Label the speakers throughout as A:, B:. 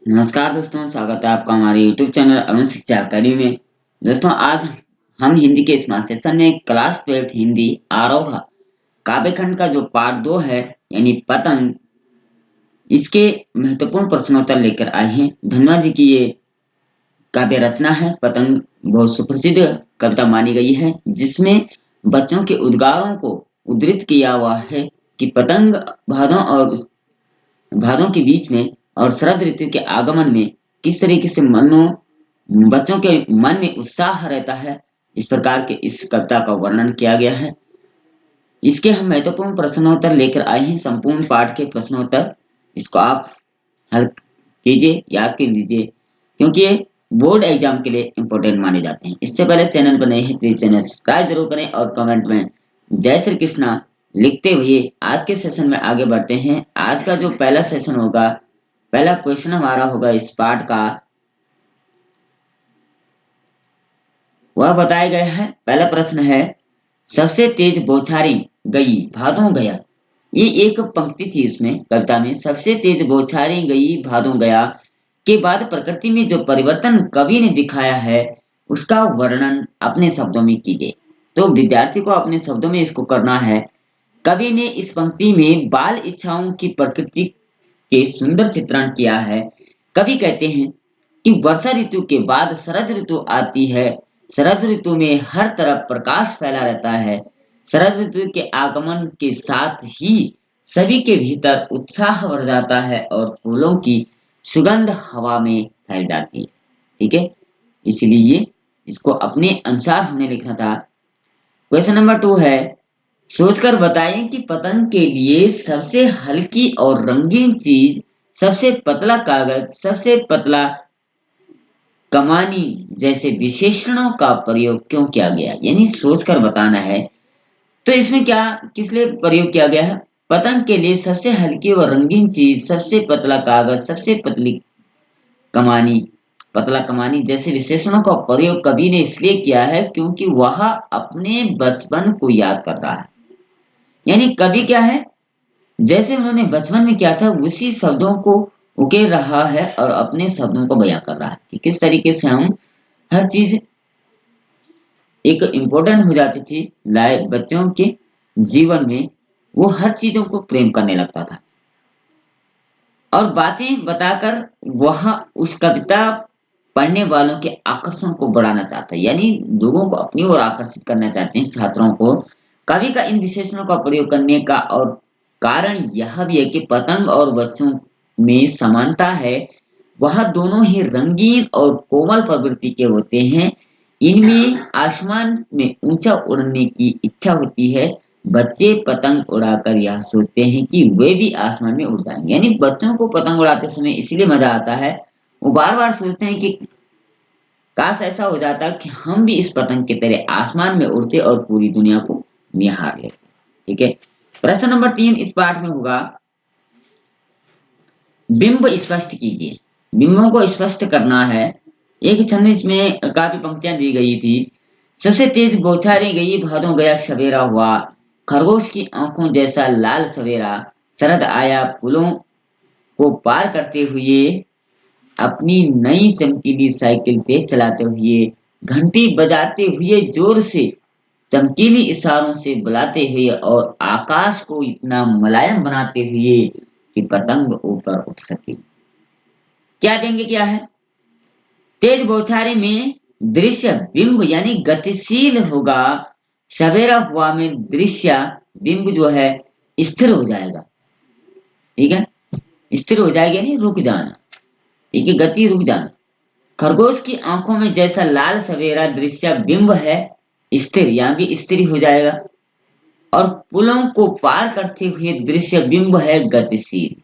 A: नमस्कार दोस्तों, स्वागत है आपका हमारे YouTube चैनल अरुण शिक्षा अकादमी में। दोस्तों, आज हम हिंदी के स्मार्ट सेशन में क्लास 12 हिंदी आरोह काव्यखंड का जो पार्ट 2 है यानी पतंग, इसके महत्वपूर्ण प्रश्नोत्तर लेकर आए हैं। धन्वा जी की ये काव्य रचना है। पतंग बहुत सुप्रसिद्ध कविता मानी गई है, जिसमें बच्चों के उद्गारों को उद्धृत किया हुआ है कि पतंग भादों और भादों के बीच में और शरद ऋतु के आगमन में किस तरीके से बच्चों के मन में उत्साह रहता है। इस प्रकार के इस कविता का वर्णन किया गया है। इसके हम महत्वपूर्ण प्रश्नोत्तर लेकर आए हैं। संपूर्ण पाठ के प्रश्नोत्तर इसको आप हल कीजिए, याद कर लीजिए, क्योंकि ये बोर्ड एग्जाम के लिए इंपॉर्टेंट माने जाते हैं। इससे पहले चैनल पर नए हैं, प्लीज चैनल सब्सक्राइब जरूर करें और कमेंट में जय श्री कृष्णा लिखते हुए आज के सेशन में आगे बढ़ते हैं। आज का जो पहला सेशन होगा, पहला क्वेश्चन हमारा होगा इस पाठ का, वह बताया गया है। पहला प्रश्न है, सबसे तेज बौछारें गई भादों गया। ये एक पंक्ति थी इसमें, कविता में। सबसे तेज बौछारें गई भादों गया के बाद प्रकृति में जो परिवर्तन कवि ने दिखाया है, उसका वर्णन अपने शब्दों में कीजिए। तो विद्यार्थी को अपने शब्दों में इसको करना है। कवि ने इस पंक्ति में बाल इच्छाओं की प्रकृति के सुंदर चित्रण किया है। कवि कहते हैं कि वर्षा ऋतु के बाद शरद ऋतु आती है। शरद ऋतु में हर तरफ प्रकाश फैला रहता है। शरद ऋतु के आगमन के साथ ही सभी के भीतर उत्साह भर जाता है और फूलों की सुगंध हवा में फैल जाती है। ठीक है, इसलिए इसको अपने अनुसार हमने लिखा था। क्वेश्चन नंबर 2 है, सोचकर बताएं कि पतंग के लिए सबसे हल्की और रंगीन चीज, सबसे पतला कागज, सबसे पतला कमानी जैसे विशेषणों का प्रयोग क्यों किया गया। यानी सोचकर बताना है। तो इसमें क्या किस लिए प्रयोग किया गया है? पतंग के लिए सबसे हल्की और रंगीन चीज, सबसे पतला कागज, सबसे कमानी पतला कमानी जैसे विशेषणों का प्रयोग कवि ने इसलिए किया है क्योंकि वह अपने बचपन को याद कर रहा है। यानी कवि क्या है, जैसे उन्होंने बचपन में किया था उसी शब्दों को उकेर रहा है और अपने शब्दों को बयां कर रहा है कि किस तरीके से हम हर चीज एक इम्पोर्टेंट हो जाती थी लाइफ बच्चों के जीवन में। वो हर चीजों को प्रेम करने लगता था और बातें बताकर वह उस कविता पढ़ने वालों के आकर्षण को बढ़ाना चाहता है। यानी लोगों को अपनी ओर आकर्षित करना चाहते हैं, छात्रों को। कवि का इन विशेषणों का प्रयोग करने का और कारण यह भी है कि पतंग और बच्चों में समानता है। वह दोनों ही रंगीन और कोमल प्रवृत्ति के होते हैं। इनमें आसमान में ऊंचा उड़ने की इच्छा होती है। बच्चे पतंग उड़ाकर यह सोचते हैं कि वे भी आसमान में उड़ जाएंगे। यानी बच्चों को पतंग उड़ाते समय इसलिए मजा आता है, वो बार बार सोचते हैं कि काश ऐसा हो जाता कि हम भी इस पतंग की तरह आसमान में उड़ते और पूरी दुनिया को निहार लेते। ठीक है, प्रश्न नंबर 3 इस पाठ में होगा, बिंब स्पष्ट कीजिए। बिंबों को स्पष्ट करना है। एक छंद इसमें काफी पंक्तियां दी गई थी। सबसे तेज बौछारें गई भादों गया सवेरा हुआ, खरगोश की आंखों जैसा लाल सवेरा, शरद आया फूलों को पार करते हुए, अपनी नई चमकीली साइकिल तेज चलाते हुए, घंटी बजाते हुए जोर से, चमकीली इशारों से बुलाते हुए और आकाश को इतना मुलायम बनाते हुए कि पतंग ऊपर उठ सके। क्या व्यंग्य क्या है? तेज बौछारें में दृश्य बिंब यानी गतिशील होगा। सवेरा हुआ में दृश्य बिंब जो है स्थिर हो जाएगा। ठीक है, स्थिर हो जाएगा यानी रुक जाना। ठीक है, गति रुक जाना। खरगोश की आंखों में जैसा लाल सवेरा दृश्य बिंब है स्थिर, यहां भी स्थिर हो जाएगा। और पुलों को पार करते हुए दृश्य बिंब है गतिशील।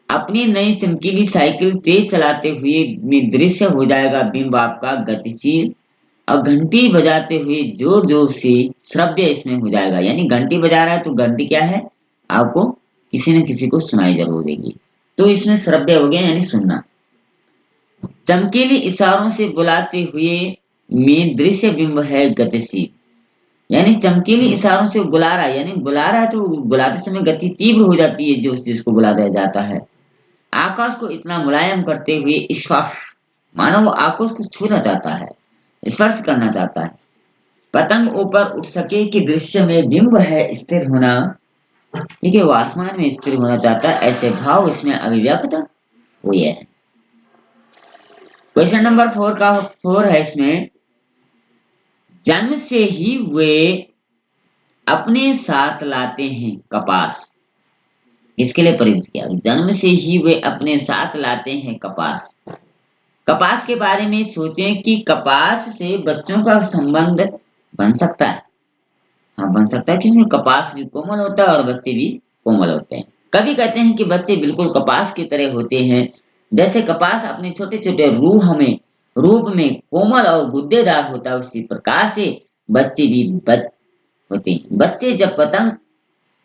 A: अपनी नई चमकीली साइकिल तेज चलाते हुए में दृश्य हो जाएगा बिंब आपका गतिशील। और घंटी बजाते हुए जोर जोर से श्रव्य इसमें हो जाएगा। यानी घंटी बजा रहा है तो घंटी क्या है, आपको किसी न किसी को सुनाई जरूर देगी, तो इसमें श्रव्य हो गया यानी सुनना। चमकीली इशारों से बुलाते हुए में दृश्य बिंब है गतिशील। यानी चमकीली इशारों से बुला रहा है, यानी बुला रहा है तो बुलाते समय गति तीव्र हो जाती है जो जिसको बुलाया जाता है। आकाश को इतना मुलायम करते हुए स्पर्श, मानो वो आकाश को छूना चाहता है, स्पर्श करना चाहता है। पतंग ऊपर उठ सके कि दृश्य में बिंब है स्थिर होना, ठीक है, वो आसमान में स्थिर होना चाहता है, ऐसे भाव इसमें अभिव्यक्त हुए हैं। क्वेश्चन नंबर 4 है इसमें, जन्म से ही वे अपने साथ लाते हैं कपास। इसके लिए प्रयुक्त किया, जन्म से ही वे अपने साथ लाते हैं कपास। कपास के बारे में सोचें कि कपास से बच्चों का संबंध बन सकता है। हाँ, बन सकता है, क्योंकि कपास भी कोमल होता है और बच्चे भी कोमल होते हैं। कभी कहते हैं कि बच्चे बिल्कुल कपास की तरह होते हैं, जैसे कपास अपने छोटे छोटे रूप में कोमल और गुद्देदार होता है, उसी प्रकार से बच्चे भी होते हैं। बच्चे जब पतंग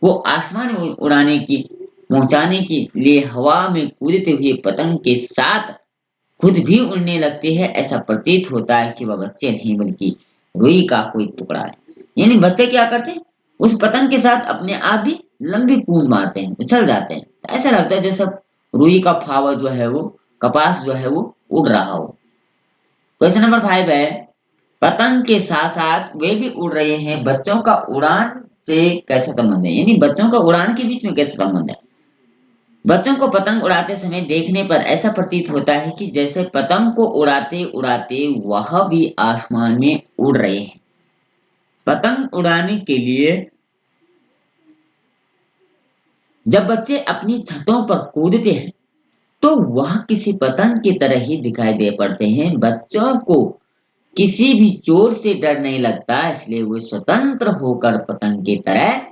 A: को आसमान में उड़ाने की पहुंचाने के लिए हवा में कूदते हुए पतंग के साथ खुद भी उड़ने लगते हैं, ऐसा प्रतीत होता है कि वह बच्चे नहीं बल्कि रुई का कोई टुकड़ा है। यानी बच्चे क्या करते हैं, उस पतंग के साथ अपने आप भी लंबी कूद मारते हैं, उछल जाते हैं। तो ऐसा लगता है जैसे रुई का फावड़ जो है वो, कपास जो है वो उड़ रहा हो। क्वेश्चन नंबर 5 है, पतंग के साथ साथ वे भी उड़ रहे हैं, बच्चों का उड़ान से कैसा संबंध है? यानी बच्चों का उड़ान के बीच में कैसा संबंध है? बच्चों को पतंग उड़ाते समय देखने पर ऐसा प्रतीत होता है कि जैसे पतंग को उड़ाते उड़ाते वह भी आसमान में उड़ रहे हैं। पतंग उड़ाने के लिए जब बच्चे अपनी छतों पर कूदते हैं तो वह किसी पतंग की तरह ही दिखाई दे पड़ते हैं। बच्चों को किसी भी चोट से डर नहीं लगता, इसलिए वे स्वतंत्र होकर पतंग की तरह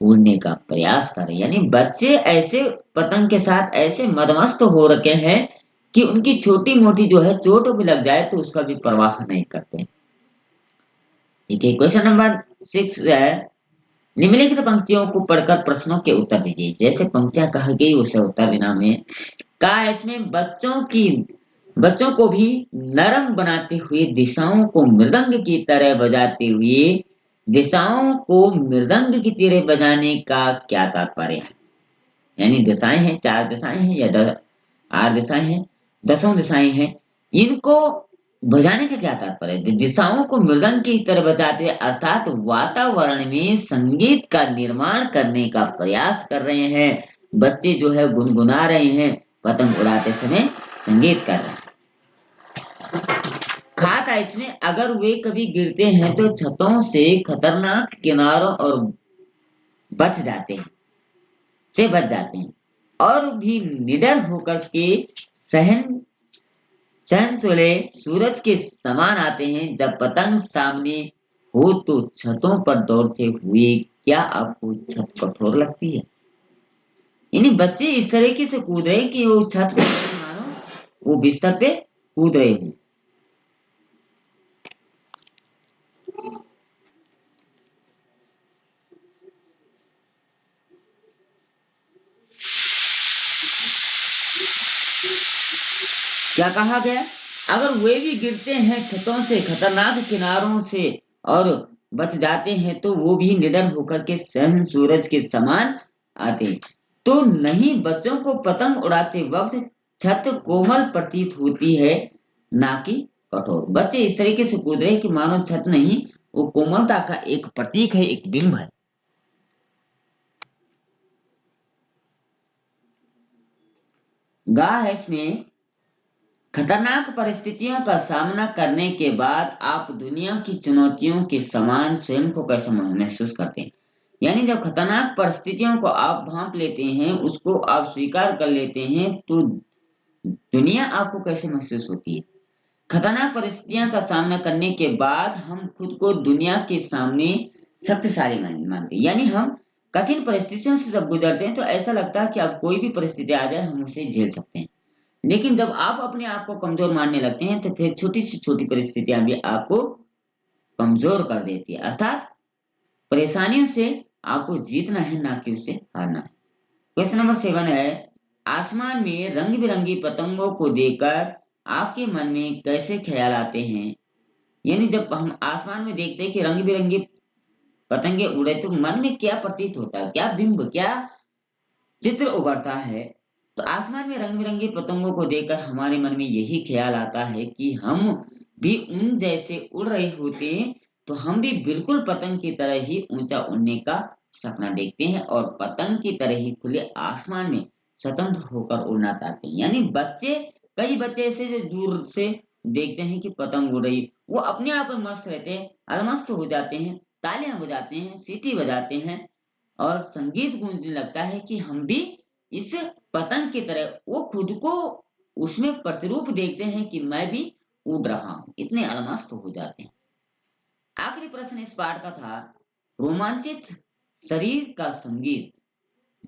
A: उड़ने का प्रयास करें। यानी बच्चे ऐसे पतंग के साथ ऐसे मदमस्त हो रखे हैं कि उनकी छोटी मोटी जो है चोट भी लग जाए तो उसका भी परवाह नहीं करते। ठीक है, क्वेश्चन नंबर 6 है, निम्नलिखित पंक्तियों को पढ़कर प्रश्नों के उत्तर दीजिए। जैसे पंक्तियां कही गई उसे उत्तर देना में कहा है। इसमें बच्चों को भी नरम बनाते हुए दिशाओं को मृदंग की तरह बजाते हुए दिशाओं को मृदंग की तरह बजाने का क्या तात्पर्य है? यानी दिशाएं हैं, 4 दिशाएं हैं या 8 दिशाएं हैं, 10 दिशाएं हैं, इनको बजाने का क्या तात्पर्य है? दिशाओं को मृदंग की तरह बजाते हुए अर्थात वातावरण में संगीत का निर्माण करने का प्रयास कर रहे हैं। बच्चे जो है गुनगुना रहे हैं, पतंग उड़ाते समय संगीत कर रहे हैं। खाता इसमें अगर वे कभी गिरते हैं तो छतों से खतरनाक किनारों और बच जाते हैं से बच जाते हैं और भी निडर होकर के सहन चले सूरज के समान आते हैं। जब पतंग सामने हो तो छतों पर दौड़ते हुए क्या आपको छत कठोर लगती है? यानी बच्चे इस तरीके से कूद रहे हैं कि वो छत पे मानो वो बिस्तर पे कूद रहे हैं। क्या कहा गया? अगर वे भी गिरते हैं छतों से खतरनाक किनारों से और बच जाते हैं तो वो भी निडर होकर के स्वयं सूरज के समान आते हैं। तो नहीं, बच्चों को पतंग उड़ाते वक्त छत कोमल प्रतीत होती है, ना कि कठोर। बच्चे इस तरीके से कूद रहे हैं कि मानो छत नहीं, वो कोमलता का एक प्रतीक है, एक बिंब है। गा है इसमें, खतरनाक परिस्थितियों का सामना करने के बाद आप दुनिया की चुनौतियों के समान स्वयं को कैसे महसूस करते हैं? यानी जब खतरनाक परिस्थितियों को आप भांप लेते हैं, उसको आप स्वीकार कर लेते हैं, तो दुनिया आपको कैसे महसूस होती है? खतरनाक परिस्थितियों का सामना करने के बाद हम खुद को दुनिया के सामने शक्तिशाली मानते हैं। यानी हम कठिन परिस्थितियों से जब गुजरते हैं तो ऐसा लगता है कि अब कोई भी परिस्थिति आ जाए हम उसे झेल सकते हैं। लेकिन जब आप अपने आप को कमजोर मानने लगते हैं तो फिर छोटी से छोटी परिस्थितियां भी आपको कमजोर कर देती है। अर्थात परेशानियों से आपको जीतना है, ना कि उससे हारना है। क्वेश्चन नंबर 7 है, आसमान में रंग बिरंगी पतंगों को देखकर आपके मन में कैसे ख्याल आते हैं? यानी जब हम आसमान में देखते हैं कि रंग बिरंगी पतंगे उड़े तो मन में क्या प्रतीत होता है, क्या बिंब, क्या चित्र उभरता है? तो आसमान में रंग-बिरंगी पतंगों को देखकर हमारे मन में यही ख़्याल आता है कि हम भी उन जैसे उड़ रहे होते, तो हम भी बिल्कुल पतंग की तरह ही ऊँचा उड़ने का सपना देखते हैं और पतंग की तरह ही खुले आसमान में स्वतंत्र होकर उड़ना चाहते हैं। यानी कई बच्चे ऐसे जो दूर से देखते हैं कि पतंग उड़ रही, वो अपने आप में मस्त रहते हैं, अलमस्त हो जाते हैं, तालियाँ बजाते हैं, सीटी बजाते हैं और संगीत गूंजने लगता है कि हम भी इस पतंग की तरह वो खुद को उसमें प्रतिरूप देखते हैं कि मैं भी उड़ रहा हूँ, इतने अलमस्त हो जाते हैं। आखिरी प्रश्न इस पाठ का था, रोमांचित शरीर का संगीत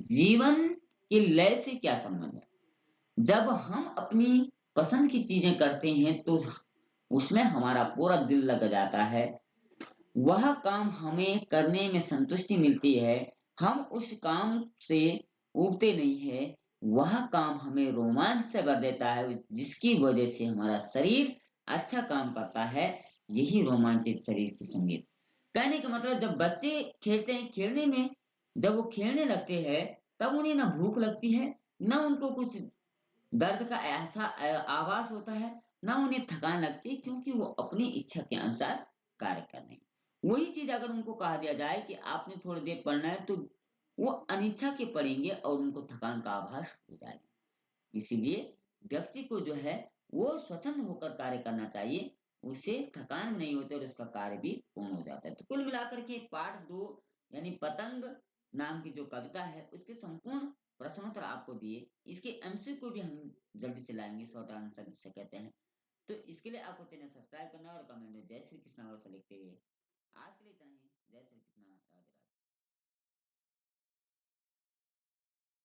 A: जीवन के लय से क्या संबंध है? जब हम अपनी पसंद की चीजें करते हैं तो उसमें हमारा पूरा दिल लग जाता है। वह काम हमें करने में संतुष्टि मिलती है। हम उस काम से ऊबते नहीं हैं। वह काम हमें रोमांच से भर देता है जिसकी वजह से हमारा शरीर अच्छा काम करता है। यही रोमांचित शरीर की संगीत। कहने का मतलब जब बच्चे खेलते हैं, खेलने में जब वो खेलने लगते हैं तब उन्हें ना भूख लगती है, ना उनको कुछ दर्द का ऐसा आभास होता है, ना उन्हें थकान लगती है क्योंकि वो अपनी इच्छा के अनुसार कार्य कर रहे हैं। वही चीज़ अगर उनको कहा दिया जाए कि आपने थोड़ी देर पढ़ना है तो वो अनिच्छा के पढ़ेंगे और उनको थकान का आभास हो जाएगा। इसीलिए व्यक्ति को जो है वो स्वच्छंद होकर कार्य करना चाहिए, उसे थकान नहीं होती और उसका कार्य भी पूर्ण हो जाता है। तो कुल मिलाकर के पाठ 2 यानी पतंग नाम की जो कविता है उसके संपूर्ण प्रश्नोत्तर आपको दिए। इसके एमसीक्यू भी हम जल्दी से लाएँगे, शॉर्ट आंसर जिसे कहते हैं। तो इसके लिए आपको चैनल सब्सक्राइब करना है और कमेंट में जय श्री कृष्ण अवश्य लिखते हुए आज के लिए इतना ही। जय श्री कृष्ण।